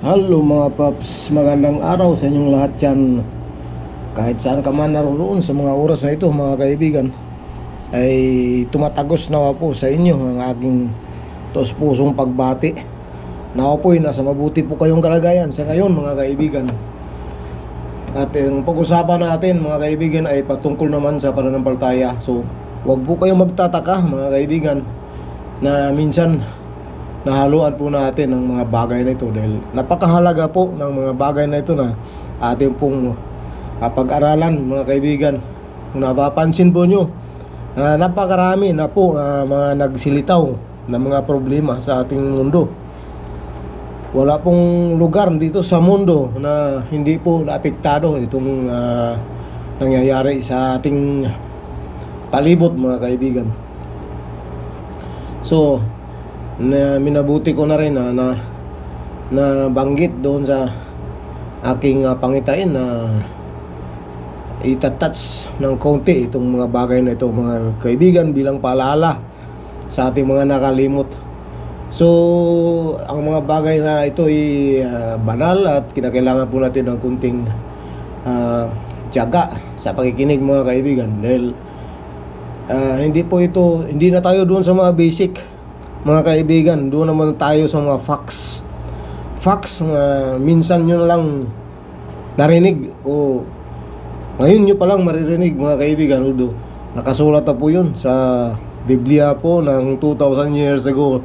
Halo mga paps, magandang araw sa inyong lahat dyan. Kahit saan ka man naroon sa mga oras na ito mga kaibigan, ay tumatagos nawa po sa inyo ang aking taos-pusong pagbati. Nawa po'y nasa mabuti po kayong kalagayan sa ngayon mga kaibigan. At ang pag-usapan natin mga kaibigan ay patungkol naman sa pananampalataya. So wag po kayong magtataka mga kaibigan na minsan nahaluan po natin ang mga bagay na ito dahil napakahalaga po ng mga bagay na ito na ating pong pag-aralan mga kaibigan. Kung napapansin po nyo, napakarami na po mga nagsilitaw na mga problema sa ating mundo. Wala pong lugar dito sa mundo na hindi po naapektado itong nangyayari sa ating palibot mga kaibigan. So na minabuti ko na rin na banggit doon sa aking pangitain na itatouch ng konti itong mga bagay na ito mga kaibigan bilang paalala sa ating mga nakalimot. So ang mga bagay na ito ay banal at kinakailangan po natin ng kunting tiyaga sa pakikinig mga kaibigan dahil hindi na tayo doon sa mga basic mga kaibigan, doon naman tayo sa mga facts na minsan nyo na lang narinig o ngayon nyo palang maririnig mga kaibigan. Nakasulat na po yun sa Biblia po ng 2,000 years ago,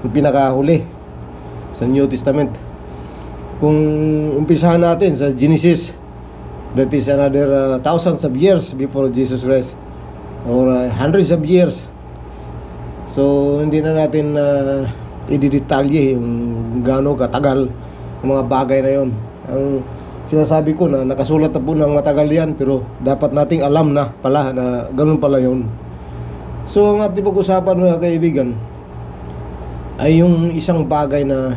yung pinakahuli sa New Testament. Kung umpisahan natin sa Genesis, that is another thousands of years before Jesus Christ or hundreds of years. So hindi na natin i-detalye yung gaano katagal ang mga bagay na yon. Ang sinasabi ko na nakasulat na po ng matagal yan, pero dapat nating alam na pala na ganun pala yon. So ang ating pag-usapan mga kaibigan ay yung isang bagay na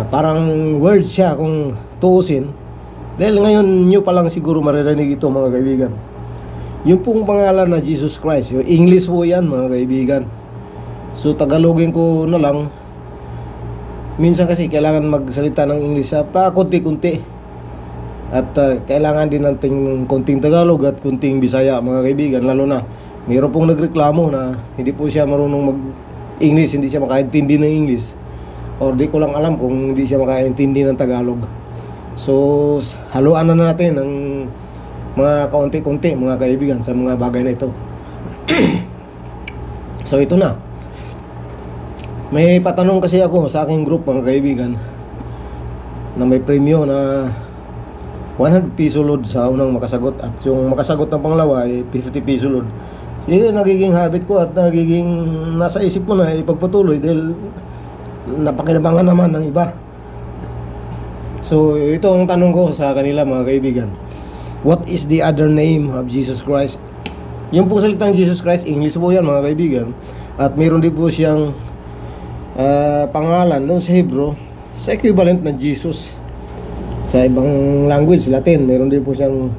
parang word siya kung tuusin, dahil ngayon nyo pa lang siguro maririnig ito mga kaibigan. Yung pong pangalan na Jesus Christ, yung English po yan mga kaibigan. So Tagalogin ko na lang. Minsan kasi kailangan magsalita ng English pa konti-kunti. At kailangan din natin konting Tagalog at konting Bisaya mga kaibigan. Lalo na mayroon pong nagreklamo na hindi po siya marunong mag-English, hindi siya makaintindi ng English. Or di ko lang alam kung hindi siya makaintindi ng Tagalog. So haluan na natin ng mga kaunti-kunti mga kaibigan sa mga bagay na ito. So ito na, may patanong kasi ako sa aking group mga kaibigan na may premyo na 100 piso load sa unang makasagot, at yung makasagot ng panglawa ay 50 piso load. Yun nagiging habit ko at nagiging nasa isip ko na ipagpatuloy dahil napakinabangan naman ng iba. So ito ang tanong ko sa kanila mga kaibigan: what is the other name of Jesus Christ? Yung po salitang Jesus Christ, English po yan mga kaibigan. At mayroon din po siyang pangalan doon sa Hebrew sa equivalent na Jesus. Sa ibang language, Latin, mayroon din po siyang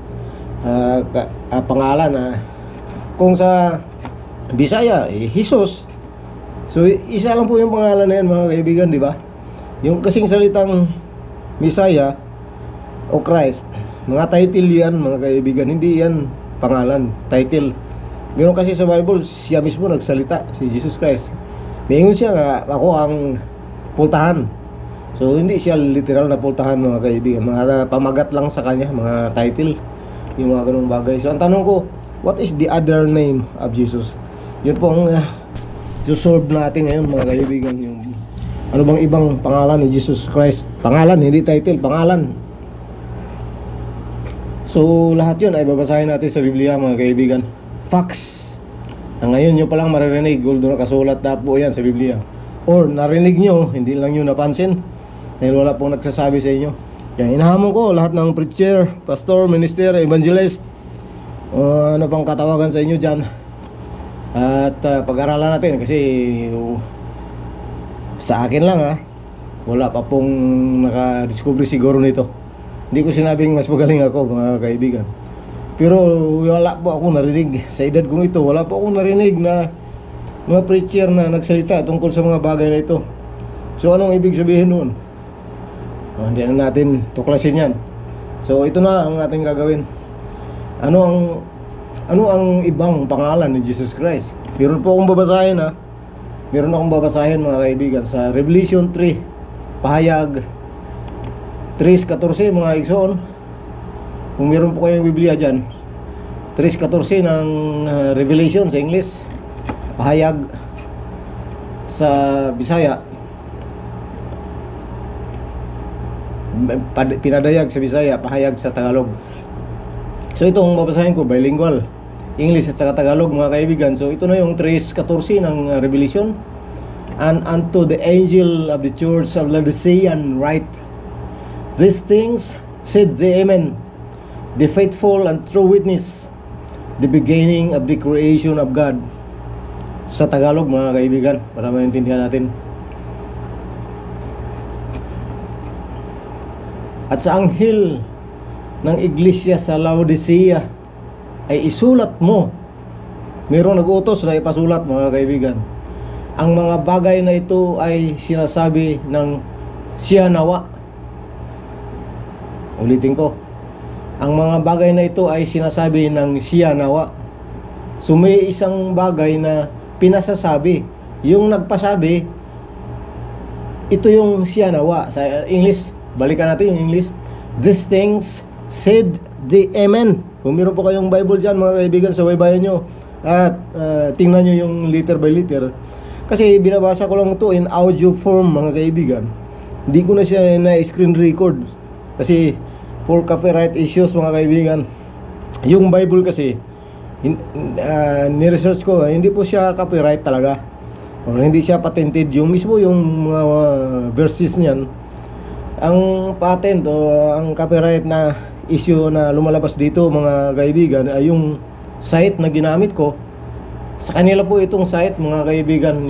pangalan na kung sa Bisaya, Jesus. So isa lang po yung pangalan na yan mga kaibigan, di ba? Yung kasing salitang Bisaya o Christ, mga title yan mga kaibigan, hindi yan pangalan, title. Meron kasi sa Bible, siya mismo nagsalita, si Jesus Christ. Mayroon siya nga, ako ang pultahan. So hindi siya literal na pultahan mga kaibigan, mga pamagat lang sa kanya, mga title, yung mga ganung bagay. So ang tanong ko, what is the other name of Jesus? Yun po ang solve natin ngayon mga kaibigan, yung ano bang ibang pangalan ni Jesus Christ. Pangalan, hindi title, pangalan. So lahat yun ay babasahin natin sa Biblia mga kaibigan. Facts na ngayon nyo palang maririnig, although nakasulat na po yan sa Biblia, or narinig nyo, hindi lang nyo napansin dahil wala pong nagsasabi sa inyo. Kaya hinahamon ko lahat ng preacher, pastor, minister, evangelist, ano pang katawagan sa inyo dyan, at pag-aralan natin kasi sa akin lang wala pa pong nakadiscover siguro nito. Hindi ko sinabing mas magaling ako mga kaibigan, pero wala po ako narinig sa edad kong ito. Wala po ako narinig na mga preacher na nagsalita tungkol sa mga bagay na ito. So anong ibig sabihin noon? Hindi na natin tuklasin yan. So ito na ang ating gagawin. Ano ang ibang pangalan ni Jesus Christ? Meron po akong babasahin ha. Meron akong babasahin mga kaibigan sa Revelation 3, pahayag 3:14 mga igsoon. Kung meron po kayong Biblia dyan, 3:14 ng Revelation sa English, pahayag sa Bisaya, pinadayag sa Bisaya, pahayag sa Tagalog. So itong babasahin ko, bilingual, English at saka Tagalog mga kaibigan. So ito na yung 3:14 ng Revelation. And unto the angel of the church of Laodicea write, these things said the Amen, the faithful and true witness, the beginning of the creation of God. Sa Tagalog mga kaibigan, para maintindihan natin. At sa anghel ng iglesia sa Laodicea ay isulat mo. Mayroong nag-utos na ipasulat mga kaibigan. Ang mga bagay na ito ay sinasabi ng siya nawa. Ulitin ko. Ang mga bagay na ito ay sinasabi ng siya nawa. So may isang bagay na pinasasabi. Yung nagpasabi, ito yung siya nawa. Sa English, balikan natin yung English. These things said the Amen. Kung meron po kayong Bible dyan mga kaibigan, sa baybayan nyo at tingnan nyo yung letter by letter. Kasi binabasa ko lang ito in audio form mga kaibigan. Hindi ko na siya na screen record kasi for copyright issues mga kaibigan. Yung Bible kasi ni-research ko, hindi po siya copyright talaga, o hindi siya patented. Yung mismo yung mga verses niyan, ang patent o ang copyright na issue na lumalabas dito mga kaibigan ay yung site na ginamit ko. Sa kanila po itong site mga kaibigan,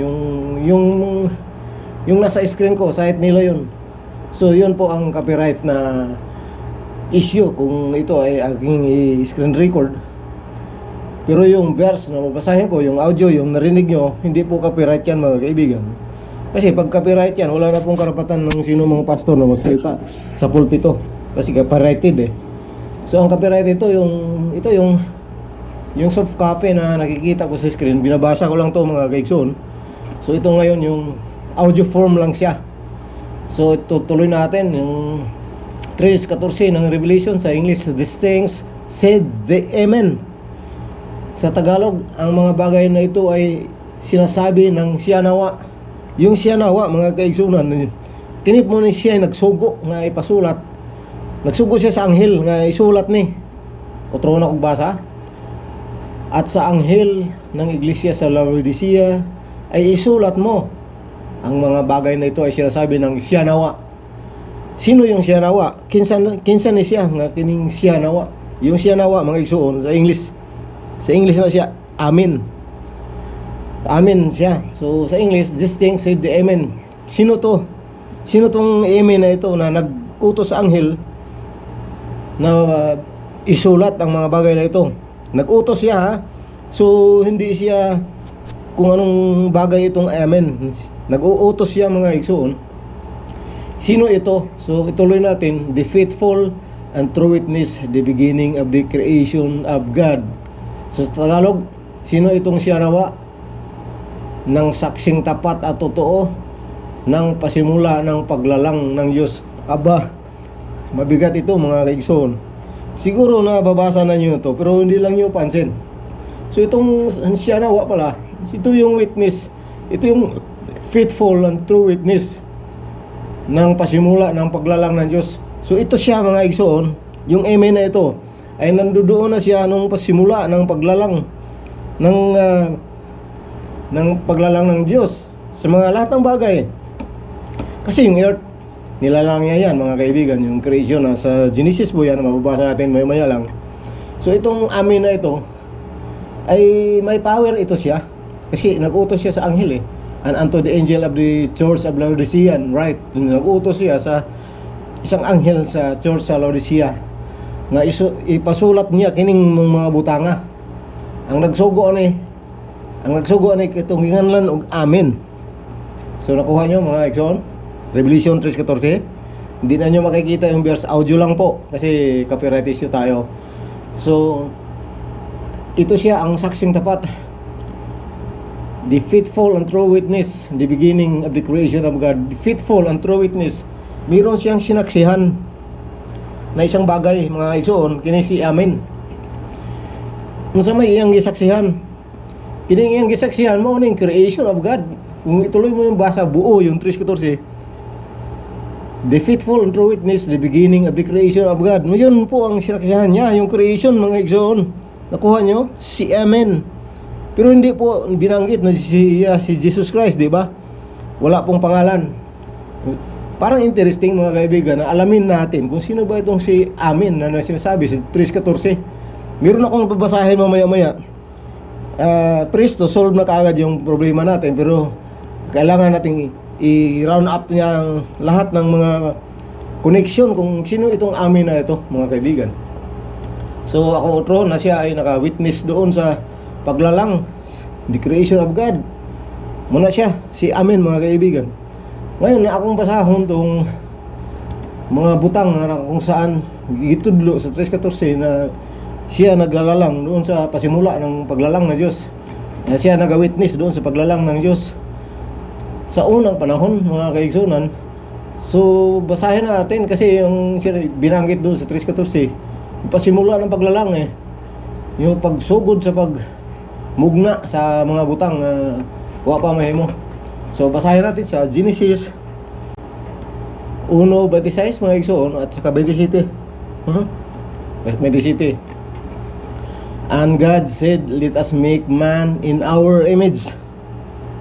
yung nasa screen ko, site nila yun. So yun po ang copyright na issue kung ito ay aking screen record. Pero yung verse na mabasahin ko, yung audio, yung narinig nyo, hindi po copyright yan mga kaibigan. Kasi pag copyright yan, wala na pong karapatan ng sino mga pastor na magsalita sa pulpito, kasi copyrighted eh. So ang copyright ito yung soft copy na nakikita ko sa screen, binabasa ko lang to mga kaigsoon. So ito ngayon yung audio form lang siya. So tutuloy natin yung 3:14 ng Revelation sa English. These things said the Amen. Sa Tagalog, ang mga bagay na ito ay sinasabi ng siya nawa. Yung siya nawa mga kaigsunan, kinip mo ni siya nagsugo nga ipasulat. Nagsugo siya sa anghel nga isulat ni. Otro na kong basa. At sa anghel ng iglesia sa Laodicea ay isulat mo. Ang mga bagay na ito ay sinasabi ng siya nawa. Sino yung siya nawa? Kinsan ni siya nga kining siya nawa. Yung siya nawa mga igsuon sa English. Sa English na siya, Amen. Amen siya. So sa English, this thing said the Amen. Sino to? Sino tong Amen na ito na nag-utos sa anghel na isulat ang mga bagay na ito? Nag-utos siya ha. So hindi siya kung anong bagay itong Amen. Nag-uutos siya mga igsoon. Sino ito? So ituloy natin. The faithful and true witness, the beginning of the creation of God. So sa Tagalog, sino itong siya nawa? Ng saksing tapat at totoo ng pasimula ng paglalang ng Diyos. Aba, mabigat ito mga kaigsoon. Siguro na babasa na nyo ito, pero hindi lang nyo pansin. So itong siya nawa pala, ito yung witness, ito yung faithful and true witness ng pasimula ng paglalang ng Diyos. So ito siya mga igsoon, yung Amen na ito ay nandoon na siya nung pasimula ng paglalang ng paglalang ng Diyos sa mga lahat ng bagay. Kasi yung earth, nilalang niya yan mga kaibigan, yung creation na sa Genesis po yan, mababasa natin maya lang. So itong Amen na ito ay may power ito siya, kasi nag-utos siya sa anghel eh. And unto the angel of the church of Laodicea, right? Nag-utos siya sa isang anghel sa church sa Laodicea nga ipasulat niya kining mga butanga. Ang nagsugo ni itong hinganlan og Amen. So nakuha nyo mga igsoon, Revelation 3:14. Hindi na nyo makikita yung verse, audio lang po kasi copyright issue tayo. So ito siya ang saksing tapat, the faithful and true witness, the beginning of the creation of God. The faithful and true witness, meron siyang sinaksihan na isang bagay, mga igsoon, kini si Amen. Kung sa may iyang gisaksihan, kini iyang gisaksihan mo ning creation of God. Kung ituloy mo yung basa buo, yung 3:14, the faithful and true witness, the beginning of the creation of God. Yun po ang sinaksihan niya, yung creation, mga igsoon. Nakuha nyo? Si Amen. Pero hindi po binanggit na si Jesus Christ, di ba? Wala pong pangalan. Parang interesting, mga kaibigan, na alamin natin kung sino ba itong si Amen na sinasabi, si 3:14. Meron akong babasahin mamaya-maya. Presto, solve na kaagad yung problema natin, pero kailangan nating i-round up niya ang lahat ng mga connection kung sino itong Amen na ito, mga kaibigan. So ako otro na siya ay naka-witness doon sa paglalang, the creation of God. Muna siya, si Amen, mga kaibigan. Ngayon na akong basahon tong mga butang na kung saan gitudlo sa 3:14 na siya naglalalang doon sa pasimula ng paglalang ng Diyos. Siya nag-witness doon sa paglalang ng Diyos sa unang panahon, mga kaigsunan. So basahin natin kasi yung binanggit doon sa 3:14, yung pasimula ng paglalang yung pagsugod sa pagmugna sa mga butang wa pa mahimo. So basahin natin sa Genesis 1:26, mga kaigsuon, at saka 27. 27. And God said, let us make man in our image.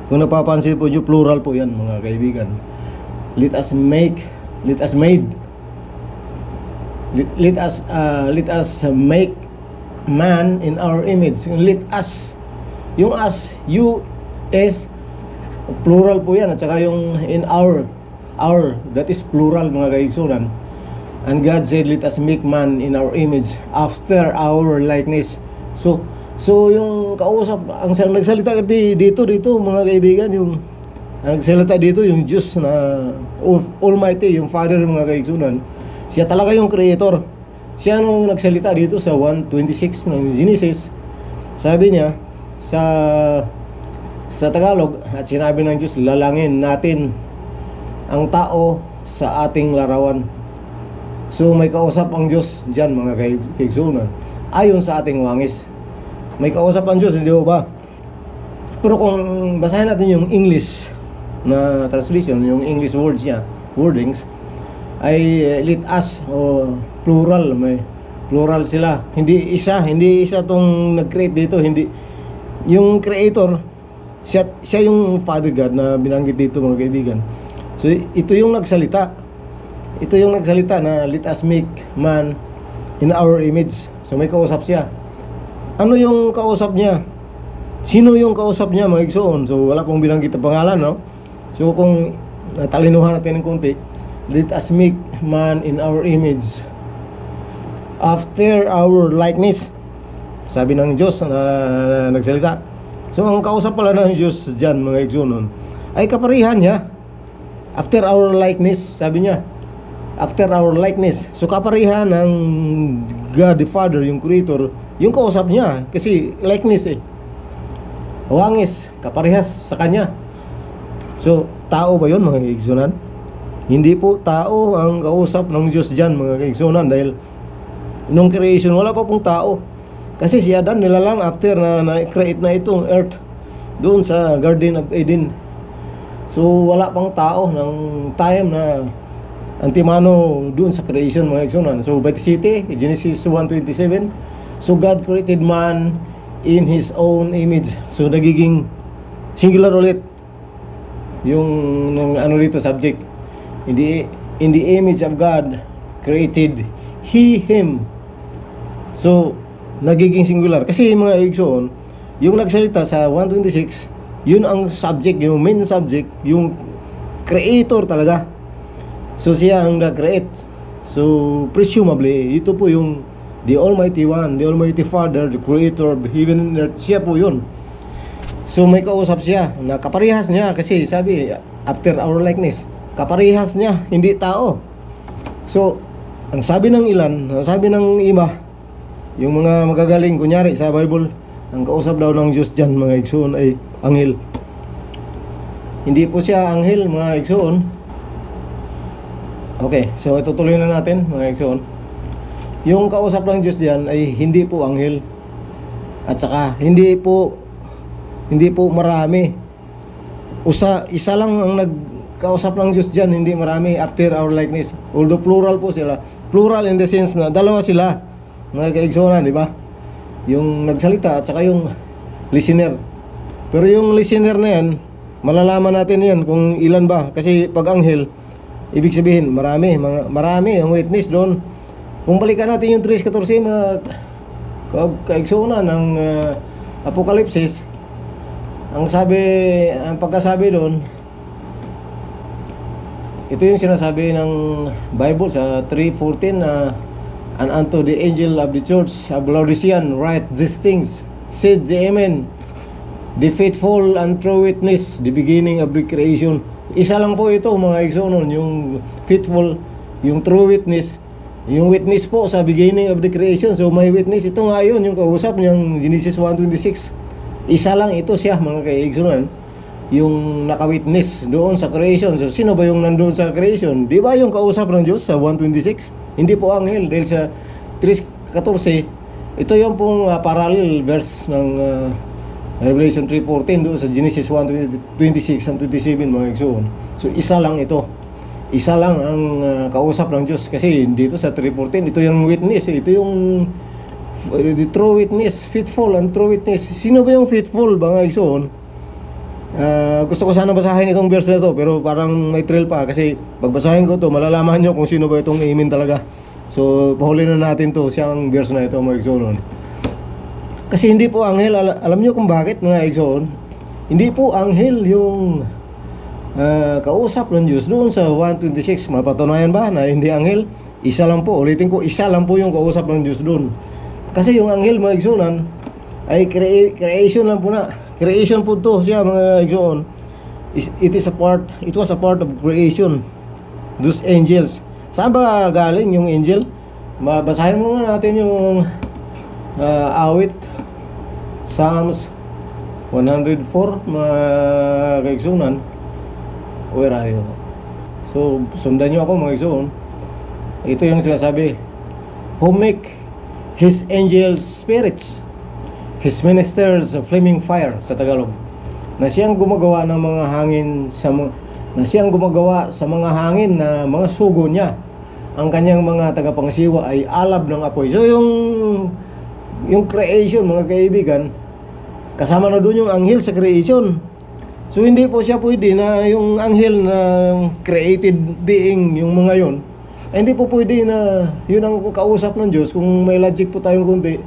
Kung napapansin po nyo, plural po yan, mga kaibigan. Let us make man in our image. Let us, yung us, U-S, plural po yan. At saka yung in our, that is plural, mga kaigsunan. And God said, let us make man in our image, after our likeness. So yung kausap, ang nagsalita dito mga kaibigan, yung ang nagsalita dito yung Diyos na Almighty, yung Father, mga kaigsunan. Siya talaga yung creator. Siya nung nagsalita dito sa 1:26 ng Genesis. Sabi niya sa Tagalog, at sinabi ng Diyos, lalangin natin ang tao sa ating larawan. So may kausap ang Diyos diyan, mga kaigsunan, ayon sa ating wangis. May kausap ang Diyos, hindi ba? Pero kung basahin natin yung English na translation, yung English words niya, wordings, ay let us, o plural, may plural sila. Hindi isa tong nag-create dito, hindi. Yung creator, siya yung Father God na binanggit dito, mga kaibigan. So ito yung nagsalita. Ito yung nagsalita na let us make man in our image. So may kausap siya. Ano yung kausap niya? Sino yung kausap niya, mga igsoon? So wala pong binanggit na pangalan, no? So kung talinuhan natin ng konti, let us make man in our image, after our likeness. Sabi ng Diyos na nagsalita. So ang kausap pala ng Diyos dyan, mga igsoon, ay kaparihan niya. After our likeness, sabi niya. After our likeness. So kaparihan ng God the Father, yung Creator, yung kausap niya. Kasi likeness wangis, kaparehas sa kanya. So tao ba yun, mga kaigsunan? Hindi po tao ang kausap ng Diyos dyan, mga kaigsunan. Dahil nung creation, wala pa pong tao. Kasi si Adan nilalang after na create na itong earth doon sa Garden of Eden. So wala pang tao ng time na antimano doon sa creation, mga igsunan. So City, Genesis 1:27. So God created man in His own image. So nagiging singular ulit yung ano dito, subject. In the image of God created He him. So nagiging singular. Kasi mga igsoon, yung nagsalita sa 1:26, yun ang subject, yung main subject, yung creator talaga. So siya ang nag-create. So presumably, ito po yung the Almighty One, the Almighty Father, the Creator of heaven and earth. Siya po yun. So may kausap siya na kaparehas niya, kasi sabi after our likeness, kaparehas niya, hindi tao. So, ang sabi ng ilan, ang sabi ng iba, yung mga magagaling, kunyari sa Bible, ang kausap daw ng Diyos dyan, mga igsoon, ay anghel. Hindi po siya anghel, mga igsoon. Okay, so itutuloy na natin, mga igsoon. Yung kausap ng Diyos dyan ay hindi po anghel. At saka, hindi po marami. Isa lang ang nagkausap ng Diyos dyan, hindi marami, after our likeness. Although plural po sila. Plural in the sense na dalawa sila, mga kaigsonan, di ba? Yung nagsalita at saka yung listener. Pero yung listener na yan, malalaman natin yan kung ilan ba. Kasi pag anghel, ibig sabihin marami ang witness doon. Kung balikan natin yung 3:14, mga kaigsonan ng Apokalipsis, ang pagkasabi doon, ito yung sinasabi ng Bible sa 3:14 na and unto the angel of the church of Laodicean write these things, said the Amen, the faithful and true witness, the beginning of the creation. Isa lang po ito, mga igsoon, yung faithful, yung true witness, yung witness po sa beginning of the creation. So may witness, ito nga yun, yung kausap niyang Genesis 1:26. Isa lang ito siya, mga kaigsoon, yung nakawitness doon sa creation. So sino ba yung nandoon sa creation? Di ba yung kausap ng Diyos sa 1:26? Hindi po anghel, dahil sa 3:14 ito yung pong parallel verse ng Revelation 3:14 doon sa Genesis 1:26 and 27, mga igsoon. So isa lang ito, isa lang ang kausap ng Diyos. Kasi dito sa 3:14 ito yung witness, ito yung the true witness, faithful and true witness. Sino ba yung faithful, mga igsoon? Gusto ko sana basahin itong verse na to, pero parang may thrill pa, kasi pagbasahin ko to malalaman nyo kung sino ba itong amen talaga. So pahuli na natin to, siyang verse na ito, mga igsoon. Kasi hindi po anghel. Alam nyo kung bakit, mga igsoon? Hindi po anghel yung kausap ng Diyos doon sa 1:26. Mapatunayan ba na hindi anghel? Isa lang po, ulitin ko, isa lang po yung kausap ng Diyos doon. Kasi yung anghel, mga igsoon, ay creation lang po na. Creation po to siya, mga igsoon. It was a part of creation. Those angels. Saan ba galing yung angel? Mabasahin muna natin yung awit, Psalms 104, mga kaigsunan. Where are you? So sundan nyo ako, mga igsoon. Ito yung sinasabi, who make his angels spirits, his ministers a flaming fire, sa Tagalog, na siyang gumagawa ng mga hangin na siyang gumagawa sa mga hangin na mga sugo niya. Ang kanyang mga tagapangsiwa ay alab ng apoy. So yung creation, mga kaibigan, kasama na doon yung anghel sa creation. So hindi po siya pwede na yung anghel na created being, yung mga yon, ay hindi po pwede na yun ang kausap ng Diyos. Kung may logic po tayong kunti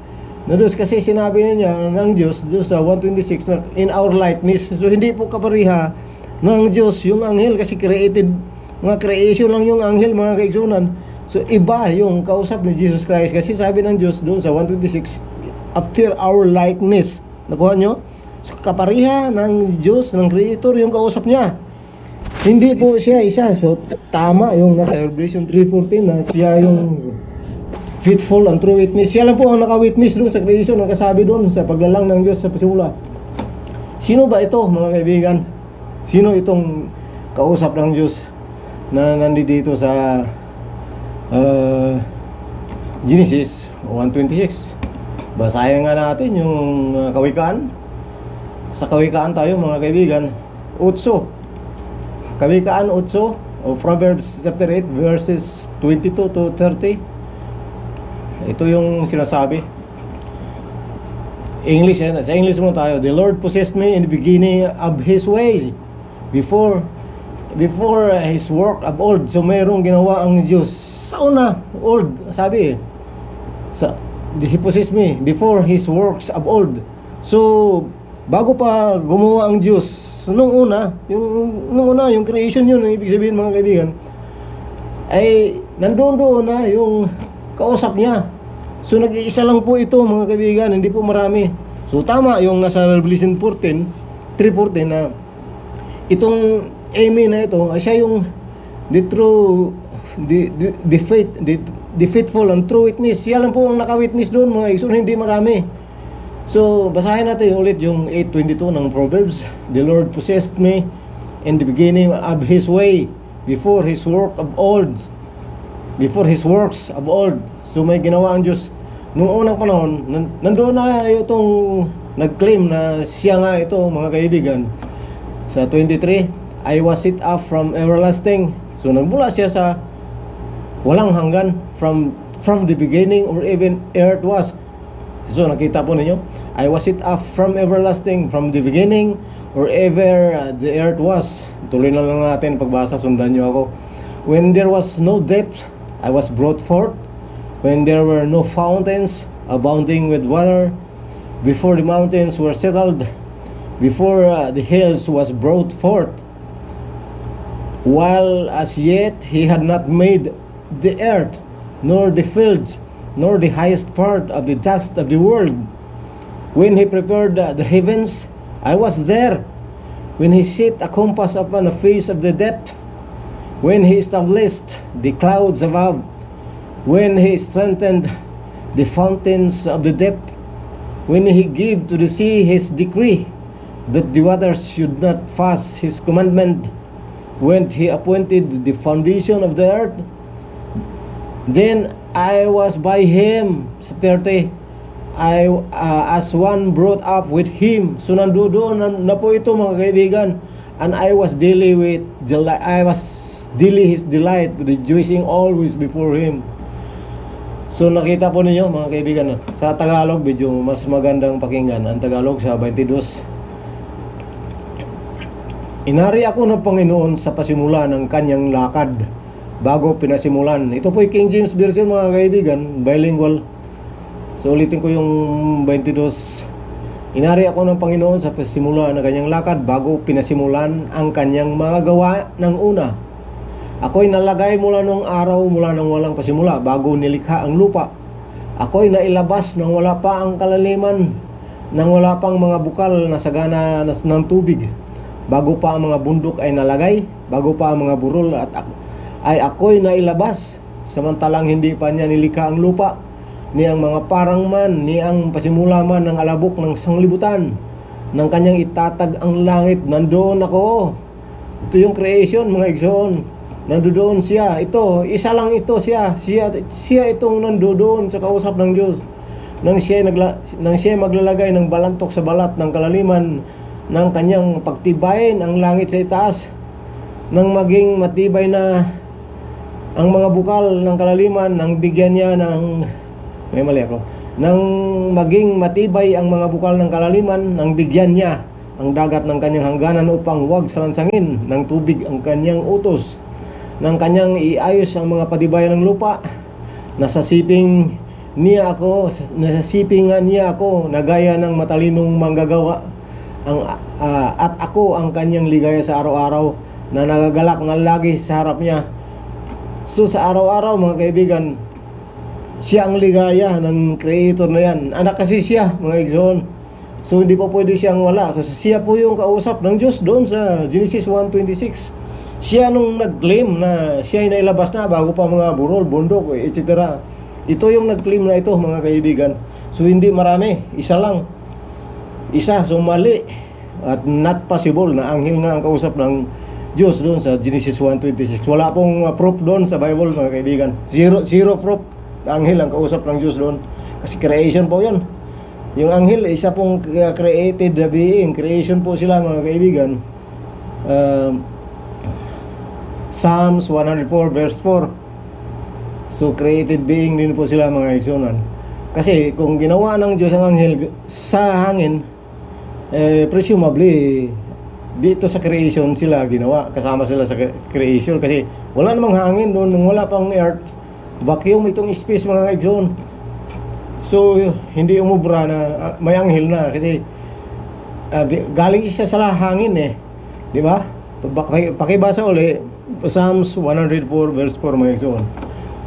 na Diyos, kasi sinabi niya ng Diyos sa 1:26 na in our likeness. So hindi po kapariha ng Diyos yung anghel, kasi created, mga creation lang yung anghel, mga kaigsunan. So iba yung kausap ni Jesus Christ, kasi sabi ng Diyos doon sa 1:26, after our likeness. Nakuha nyo? So kapariha ng Diyos, ng Creator, yung kausap niya. Hindi po siya isa. So tama yung nasa Revelation 3:14 na siya yung faithful and true witness. Siya lang po ang naka-witness doon sa creation, nakasabi doon sa paglalang ng Diyos sa pasimula. Sino ba ito, mga kaibigan? Sino itong kausap ng Diyos na nandito sa Genesis 1:26? Basahin nga natin yung kawikaan. Sa kawikaan tayo, mga kaibigan, 8. Kawikaan 8 o Proverbs chapter 8 verses 22 to 30. Ito yung sinasabi. English, sa English muna tayo. The Lord possessed me in the beginning of His ways, before His work of old. So mayroong ginawa ang Diyos sa una, old, sabi He possessed me before His works of old. So bago pa gumawa ang Diyos, nung una yung creation yun, ang ibig sabihin, mga kaibigan, ay nandoon na yung kausap niya. So nag-iisa lang po ito, mga kaibigan, hindi po marami. So tama yung nasa Revelation 3:14 na itong Amen na ito ay siya yung the true the faithful and true witness. Siya lang po ang naka-witness doon mga igsoon, hindi marami. So basahin natin ulit yung 8:22 ng Proverbs. The Lord possessed me in the beginning of His way, before His work of old, before His works of old. So may ginawa ang Diyos noong unang panahon. Nandoon na itong nag-claim na siya nga ito mga kaibigan. Sa 23, I was set up from everlasting. So nagmula siya sa walang hanggan, from the beginning or even earth was. So nakita po ninyo, I was set up from everlasting, from the beginning or ever the earth was. Tuloy na lang natin pagbasa, sundan nyo ako. When there was no depth, I was brought forth. When there were no fountains abounding with water, before the mountains were settled, before the hills was brought forth, while as yet He had not made the earth, nor the fields, nor the highest part of the dust of the world. When He prepared the heavens, I was there. When He set a compass upon the face of the depth, when He established the clouds above, when He strengthened the fountains of the depth, when He gave to the sea His decree, that the waters should not pass His commandment, when He appointed the foundation of the earth, then I was by Him. Sa 30, as one brought up with Him. So nandoon na po ito mga kaibigan. And I was daily His delight, rejoicing always before Him. So nakita po ninyo mga kaibigan, sa Tagalog medyo mas magandang pakinggan. Ang Tagalog sa 22, inari ako ng Panginoon sa pasimula ng kanyang lakad, bago pinasimulan. Ito po yung King James Version mga kaibigan, bilingual. So ulitin ko yung 22. Inari ako ng Panginoon sa pasimula ng kanyang lakad, bago pinasimulan ang kanyang mga gawa ng una. Ako'y nalagay mula nung araw, mula nang walang pasimula, bago nilikha ang lupa. Ako'y nailabas nang wala pa ang kalaliman, nang wala pang mga bukal na sagana ng tubig. Bago pa ang mga bundok ay nalagay, bago pa ang mga burol ay ako'y nailabas, samantalang hindi pa niya nilikha ang lupa, ni ang mga parang man, ni ang pasimula man ng alabok ng sanglibutan, ng kanyang itatag ang langit. Nandoon ako. Ito yung creation mga igsoon. Nandoon siya. Ito, isa lang ito siya. Siya itong nandoon sa kausap ng Diyos. Nang siya maglalagay ng balantok sa balat ng kalaliman ng kanyang pagtibayin ang langit sa itaas, nang maging matibay na ang mga bukal ng kalaliman, nang bigyan niya ng nang maging matibay ang mga bukal ng kalaliman, nang bigyan niya ang dagat ng kanyang hangganan upang huwag salansangin ng tubig ang kanyang utos, nang kanyang iayos ang mga patibayan ng lupa. Nasasipingan niya ako na gaya ng matalinong manggagawa, at ako ang kanyang ligaya sa araw-araw, na nagagalak na lagi sa harap niya. So sa araw-araw mga kaibigan, siya ang ligaya ng creator na yan. Anak kasi siya mga igsoon. So hindi po pwede siyang wala, kasi siya po yung kausap ng Diyos doon sa Genesis 1:26. Siya nung nag-claim na siya ay nailabas na bago pa mga burol, bundok, etc. Ito yung nag-claim na ito mga kaibigan. So hindi marami, isa lang. Isa, so mali at not possible na anghel nga ang kausap ng Diyos doon sa Genesis 1:26. Wala pong proof doon sa Bible mga kaibigan. Zero proof na anghel ang kausap ng Diyos doon. Kasi creation po yun. Yung anghel, isa pong created being. Creation po sila mga kaibigan. Psalms 104 verse 4. So created being din po sila mga igsunan. Kasi kung ginawa ng Diyos ang anghel sa hangin, presumably dito sa creation sila ginawa, kasama sila sa creation, kasi wala namang hangin doon, nung wala pang earth, vacuum itong space mga igsoon. So hindi umubra na may anghel na, kasi galing siya sa hangin di ba? Pakibasa uli Psalms 104 verse 4 mga igsoon.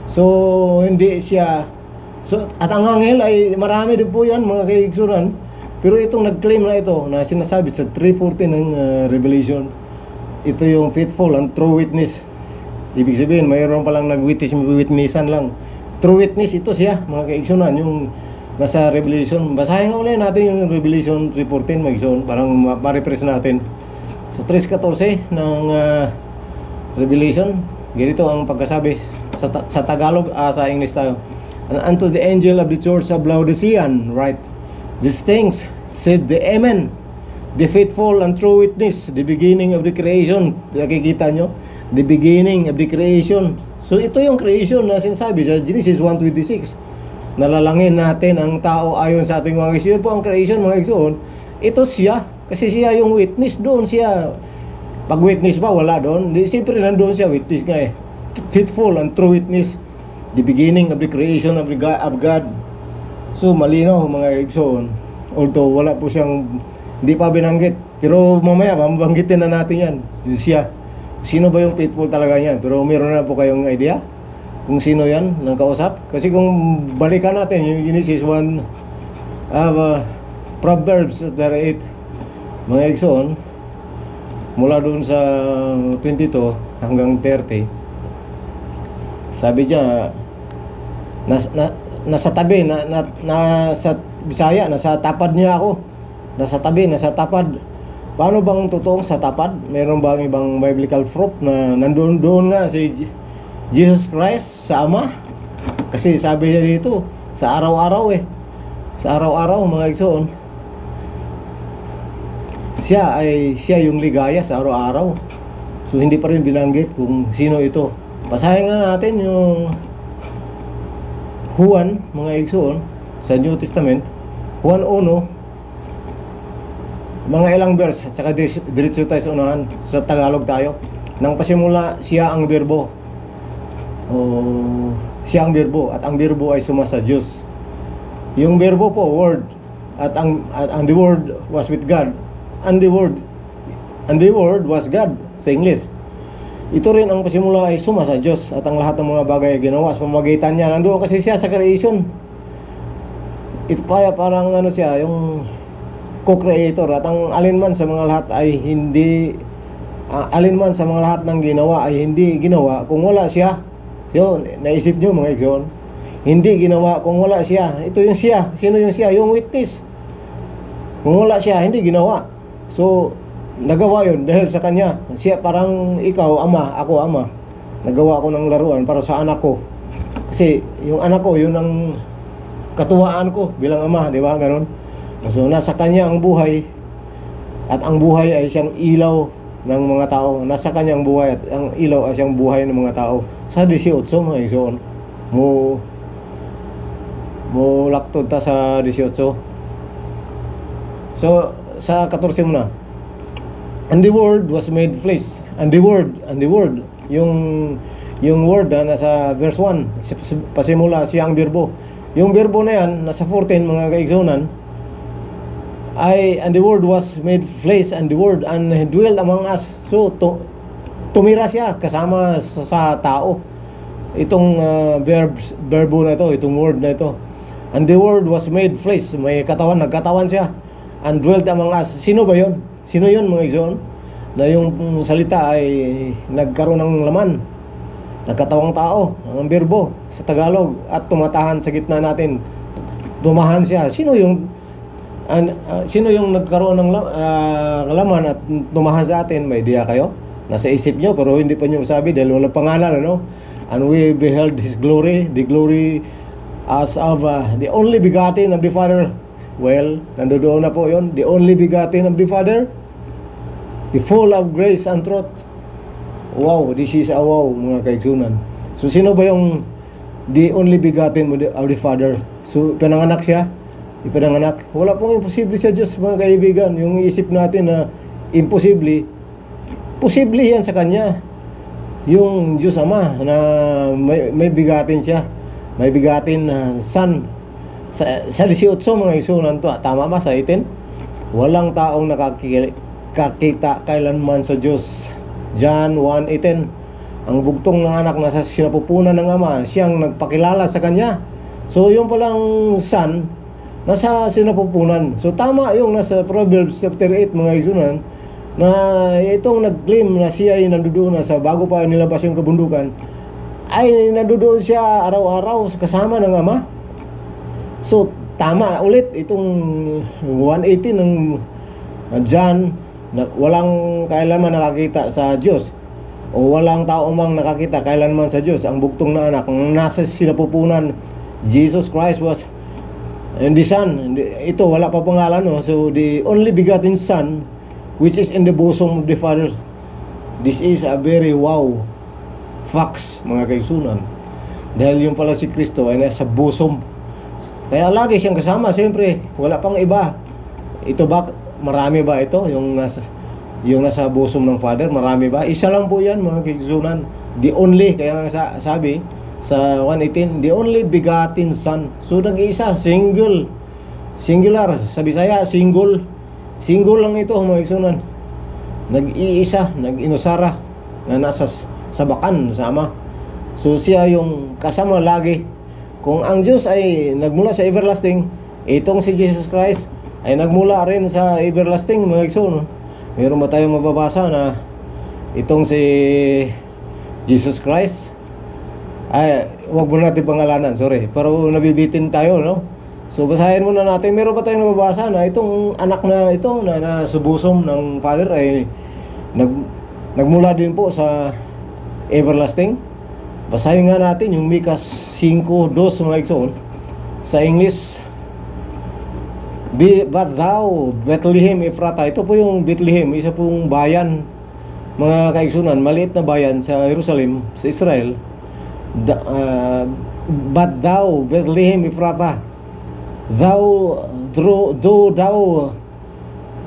So hindi siya, so at ang anghel ay marami din po yan mga kaigsunan. Pero itong nag-claim na ito, na sinasabi sa 3:14 ng Revelation, ito yung faithful and true witness. Ibig sabihin, mayroon palang witnessan lang. True witness ito siya, mga kaigsunan, yung nasa Revelation. Basahin nga ulit natin yung Revelation 3:14, mga kaigsunan, parang ma-repress natin. Sa 3:14 ng Revelation, ganito ang pagkasabi sa Tagalog, sa English tayo. And unto the angel of the church of Laodicean write, these things said the Amen, the faithful and true witness, the beginning of the creation. Nakikita nyo? The beginning of the creation. So ito yung creation na sinasabi sa Genesis 1:26. Nalalangin natin ang tao ayon sa ating mga isyon. Po ang creation, mga isyon. Ito siya, kasi siya yung witness doon. Siya, pag witness ba, wala doon. Siyempre nandoon siya, witness nga eh. Faithful and true witness, the beginning of the creation of God. So malinaw, mga isyon. Although wala po siyang, hindi pa binanggit. Pero mamaya, mabanggitin na natin yan. Siya. Sino ba yung faithful talaga yan? Pero meron na po kayong idea kung sino yan ng kausap? Kasi kung balikan natin yung Genesis 1, Proverbs 38, mga igsoon, mula doon sa 22 hanggang 30, sabi niya, nasa tabi, nasa Bisaya, nasa tapad niya ako. Nasa tabi, nasa tapad. Paano bang totoong sa tapad? Meron bang ibang biblical proof na nandoon nga si Jesus Christ sa Ama? Kasi sabi niya dito, sa araw-araw sa araw-araw, mga igsoon, siya yung ligaya sa araw-araw. So hindi pa rin binanggit kung sino ito. Basahin nga natin yung Juan, mga igsoon, sa New Testament, Juan 1, mga ilang verse, at saka diretso tayo sa unahan. Sa Tagalog tayo. Nang pasimula, siya ang Berbo. Siya ang Berbo, at ang Berbo ay suma sa Diyos. Yung Berbo po, word. At ang the word was with God. And the word was God sa English. Ito rin ang pasimula ay suma sa Diyos, at ang lahat ng mga bagay ay ginawa sa pamamagitan niya. Nandoon kasi siya sa creation. Ito pa parang ano siya, yung co-creator, at ang alinman sa mga lahat ay hindi alinman sa mga lahat ng ginawa ay hindi ginawa kung wala siya. So, naisip nyo, mga igsoon, hindi ginawa kung wala siya. Ito yung siya. Sino yung siya? Yung witness. Kung wala siya, hindi ginawa. So, nagawa yun dahil sa kanya. Siya parang ikaw, ama, ako ama. Nagawa ko ng laruan para sa anak ko. Kasi yung anak ko, yun ang katuwaan ko bilang ama, di ba? Ganon. So nasa kanya ang buhay, at ang buhay ay siyang ilaw ng mga tao. Nasa kanya ang buhay, at ang ilaw ay siyang buhay ng mga tao. Sa 18, mga igsoon, mo laktod ta sa 18. So sa 14 muna. And the word was made flesh. And the word, yung word na nasa verse 1, pasimula siya ang Berbo. Yung Berbo na yan, nasa 14, mga kaigsonan, and the word was made flesh, and the word and dwelled among us. So tumira siya kasama sa tao. Itong verbo na ito, itong word na ito. And the word was made flesh, may katawan, nagkatawan siya, and dwelled among us. Sino ba yon? Sino yon, mga igsoon? Na yung salita ay nagkaroon ng laman, nagkatawang tao, ang verbo sa Tagalog, at tumatahan sa gitna natin. Tumahan siya. Sino yung nagkaroon ng laman at tumahan sa atin? May idea kayo? Nasa isip nyo, pero hindi pa nyo sabi dahil wala pangalan, ano? And we beheld His glory, the glory as of the only begotten of the Father. Well, nandoon na po yon, the only begotten of the Father, the full of grace and truth. Wow, this is a wow, mga kaigsunan. So sino ba yung the only begotten of the Father? So pinanganak siya, ipinanganak. Wala pong imposible sa Diyos, mga kaibigan. Yung isip natin na imposible, posible yan sa Kanya. Yung Diyos Ama na may bigatin siya, may bigatin na Son. Sa 18, mga isunan to, tama ba sa 18? Walang taong nakakita kailanman sa Diyos. John 1:18. Ang bugtong ng anak nasa sinapupunan ng Ama, siyang nagpakilala sa Kanya. So yung palang Son, nasa sinapupunan. So tama yung nasa Proverbs chapter 8, mga isunan, na itong nag-claim na siya ay nandoon na sa bago pa nilabas yung kabundukan, ay nandoon siya araw-araw kasama ng Ama. So tama ulit itong 1:18 ng John na walang kailanman nakakita sa Diyos, o walang tao mang nakakita kailanman sa Diyos ang bugtong na anak nasa sinapupunan. Jesus Christ was and the Son. Ito wala pa pangalan, no? So the only begotten Son which is in the bosom of the Father. This is a very wow facts, mga kaigsunan, dahil yung pala si Kristo ay nasa bosom, kaya lagi siyang kasama. Siyempre wala pang iba. Ito ba, marami ba ito yung nasa bosom ng Father? Marami ba? Isa lang po yan, mga kaigsunan. The only, kaya nga sabi sa 1:18, the only begotten Son. So nag-iisa, singular, sa Bisaya single lang ito, mga kaigsunan. Nag-iisa, nag-inusara na nasa sabakan sa Ama. So siya yung kasama lagi. Kung ang Diyos ay nagmula sa everlasting, itong si Jesus Christ ay nagmula rin sa everlasting, mga kaigsunan. Meron ba tayong mababasa na itong si Jesus Christ, ay wag mo natin pangalanan, sorry, pero nabibitin tayo, no? So basahin muna natin. Meron ba tayong nababasa na itong anak na ito na nasa bosom ng Father ay nagmula din po sa everlasting? Basahin nga natin yung Micah 5:2, mga kaigsoon. Sa English, but thou, Bethlehem Ephrata. Ito po yung Bethlehem, isa pong bayan, mga kaigsunan, maliit na bayan sa Jerusalem, sa Israel. But thou, Bethlehem Ephrata, thou,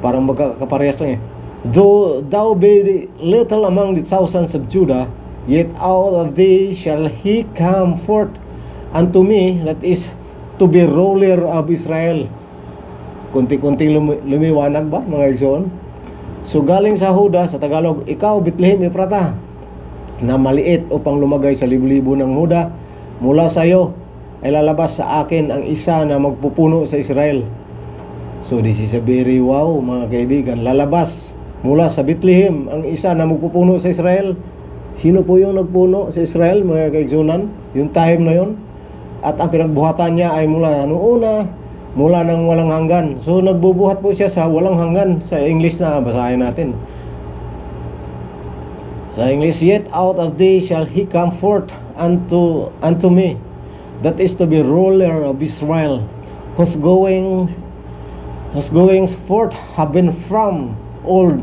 parang magkakaparehas lang eh. Though thou be little among the thousands of Judah, yet out of thee shall he come forth unto me, that is to be ruler of Israel. Kunti-kunting lumiwanag ba, mga kaigsoon? So galing sa Huda, sa Tagalog, ikaw Bethlehem Ephrata, na maliit upang lumagay sa libo-libo ng Huda, mula sa iyo ay lalabas sa akin ang isa na magpupuno sa Israel. So this is a very wow, mga kaibigan. Lalabas mula sa Bethlehem ang isa na magpupuno sa Israel. Sino po yung nagpuno sa Israel, mga kaigsunan? Yung time na yon. At ang pinagbuhatan niya ay mula noong una, mula ng walang hanggan. So nagbubuhat po siya sa walang hanggan. Sa English na basahin natin. Sa English, yet out of thee shall he come forth unto me, that is to be ruler of Israel, whose goings forth have been from old,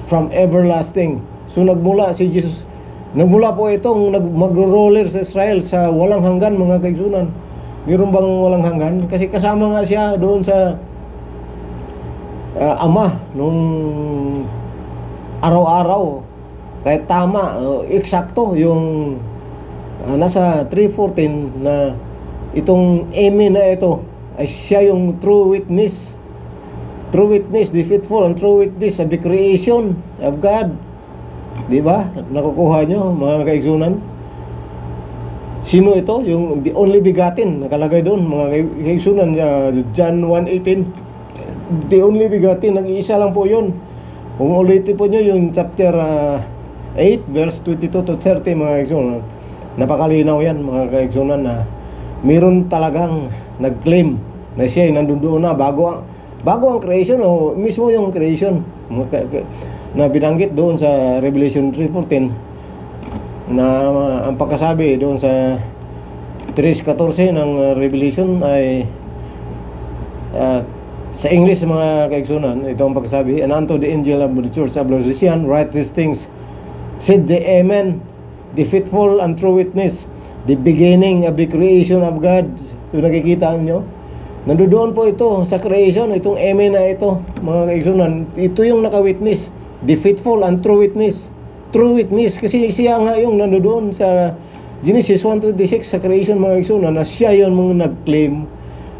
from everlasting. So nagmula si Jesus, nagmula po itong magro-ruler sa Israel sa walang hanggan, mga kaigsunan. Meron bang walang hanggan? Kasi kasama nga siya doon sa Ama nung araw-araw. Kahit tama, eksakto yung nasa 3:14 na itong Amen na ito ay siya yung true witness, the faithful and true witness of the creation of God. Di ba? Nakukuha nyo, mga kaigsunan? Sino ito? Yung the only begotten, nakalagay doon, mga kaigsunan, John 1:18. The only begotten, nag-iisa lang po yun. Kung ulitin po nyo yung chapter 8 verse 22 to 30, mga kaigsunan, napakalinaw yan, mga kaigsunan, na meron talagang nag-claim na siya ay nandoon na bago ang creation, o mismo yung creation na binanggit doon sa Revelation 3:14, na ang pagkasabi doon sa 3:14 ng Revelation ay sa English, mga kaigsunan, ito ang pagkasabi, and unto the angel of the church of Laodicea write these things, said the Amen, the faithful and true witness, the beginning of the creation of God. So nakikita nyo, nandoon po ito sa creation, itong Amen na ito, mga kaigsunan. Ito yung naka-witness, the faithful and true witness. True witness, kasi siya nga yung nandoon sa Genesis 1:26 sa creation, mga kaigsunan, na siya yung mga nag-claim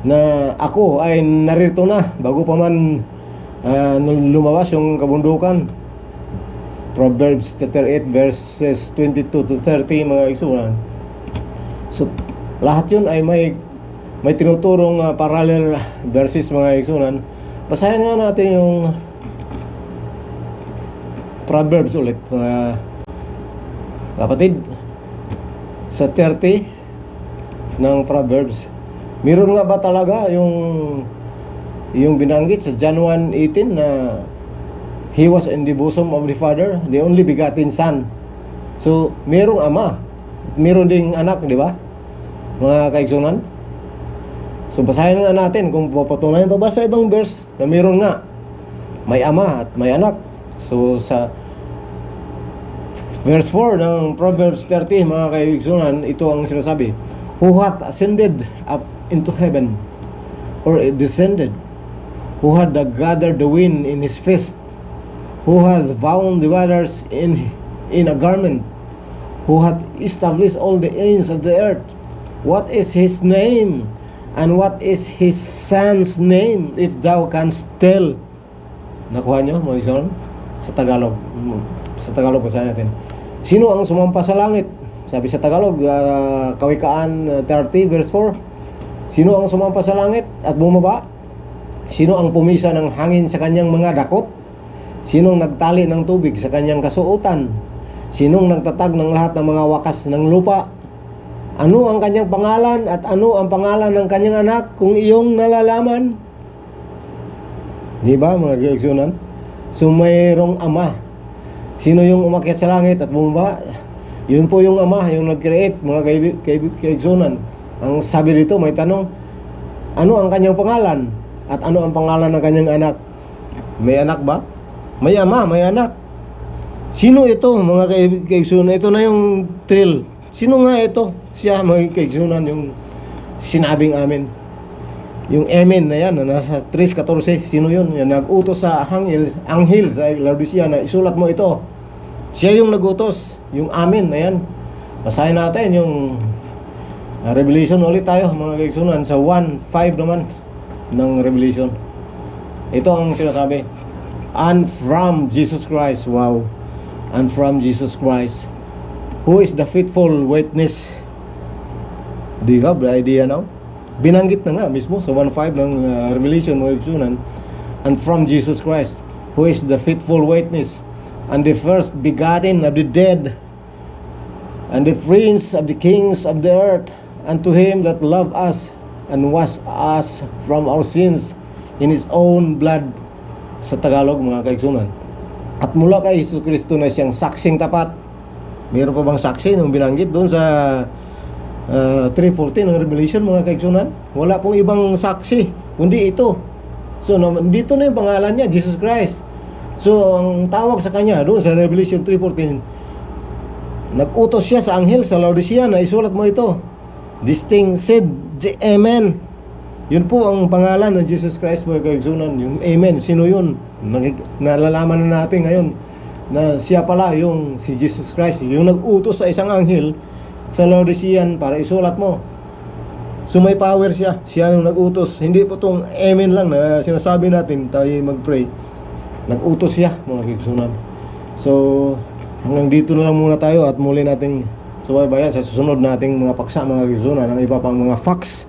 na ako ay narito na bago pa man lumabas yung kabundukan. Proverbs chapter 8 verses 22 to 30, mga kaigsunan. So lahat yun ay may tinuturong parallel verses, mga kaigsunan. Basahin nga natin yung Proverbs ulit, mga kapatid. Sa 30 ng Proverbs, meron nga ba talaga yung binanggit sa John 1:18 na He was in the bosom of the Father, the only begotten Son. So, merong ama, meron ding anak, di ba? Mga kaigsunan. So, basahin nga natin kung papatunayan pa ba sa ibang verse na meron nga may ama at may anak. So, sa verse 4 ng Proverbs 30, mga kaigsunan, ito ang sinasabi: Who hath ascended up into heaven, or descended? Who hath gathered the wind in his fist? Who hath bound the waters in a garment? Who hath established all the ends of the earth? What is his name? And what is his son's name, if thou canst tell? Nakuha nyo, mga ison? Sa Tagalog. Sa Tagalog, basahin natin. Sino ang sumampa sa langit? Sabi sa Tagalog, Kawikaan 30 verse 4. Sino ang sumampa sa langit at bumaba? Sino ang pumisa ng hangin sa kanyang mga dakot? Sinong nagtali ng tubig sa kanyang kasuotan? Sinong nagtatag ng lahat ng mga wakas ng lupa? Ano ang kanyang pangalan at ano ang pangalan ng kanyang anak kung iyong nalalaman? Di ba, mga kaigsunan? So mayroong ama. Sino yung umakyat sa langit at bumaba? Yun po yung ama, yung nag-create, mga kaigsunan. Ang sabi dito, may tanong, ano ang kanyang pangalan? At ano ang pangalan ng kanyang anak? May anak ba? May ama, may anak. Sino ito, mga kaigsunan? Ito na yung thrill. Sino nga ito? Siya, mga kaigsunan, yung sinabing amin. Yung amen na yan, na nasa 3:14. Sino yun? Yan, nag-utos sa anghel sa Laodicea na isulat mo ito. Siya yung nag-utos. Yung amen na yan. Basahin natin yung Revelation ulit tayo, mga kaigsunan, sa 1:5 naman ng Revelation. Ito ang sinasabi: and from Jesus Christ, wow, and from Jesus Christ, who is the faithful witness. Do you have the idea now? Binanggit na nga mismo sa 1:5 ng Revelation, mga kaigsunan. And from Jesus Christ, who is the faithful witness, and the first begotten of the dead, and the prince of the kings of the earth, and to him that loved us and washed us from our sins in his own blood. Sa Tagalog, mga kaigsunan. At mula kay Jesus Kristo na siyang saksing tapat. Meron pa bang saksi nung binanggit doon sa 3:14 ng Revelation, mga kaigsunan? Wala pong ibang saksi kundi ito. So dito na yung pangalan niya, Jesus Christ. So ang tawag sa kanya doon sa Revelation 3:14, nag-utos siya sa anghel sa Laodicea na isulat mo ito. This thing said the Amen. Yun po ang pangalan ng Jesus Christ, mga kaigsunan. Yung Amen, sino yun? Nalalaman na natin ngayon na siya pala yung si Jesus Christ, yung nag-utos sa isang anghel sa Laodicean para isulat mo. So may power siya. Siya yung nag-utos. Hindi po itong Amen lang na sinasabi natin tayo mag-pray. Nag-utos siya, mga kaigsunan. So hanggang dito na lang muna tayo at muli nating subaybayan sa susunod nating mga paksa, mga kaigsunan, ang iba pang mga facts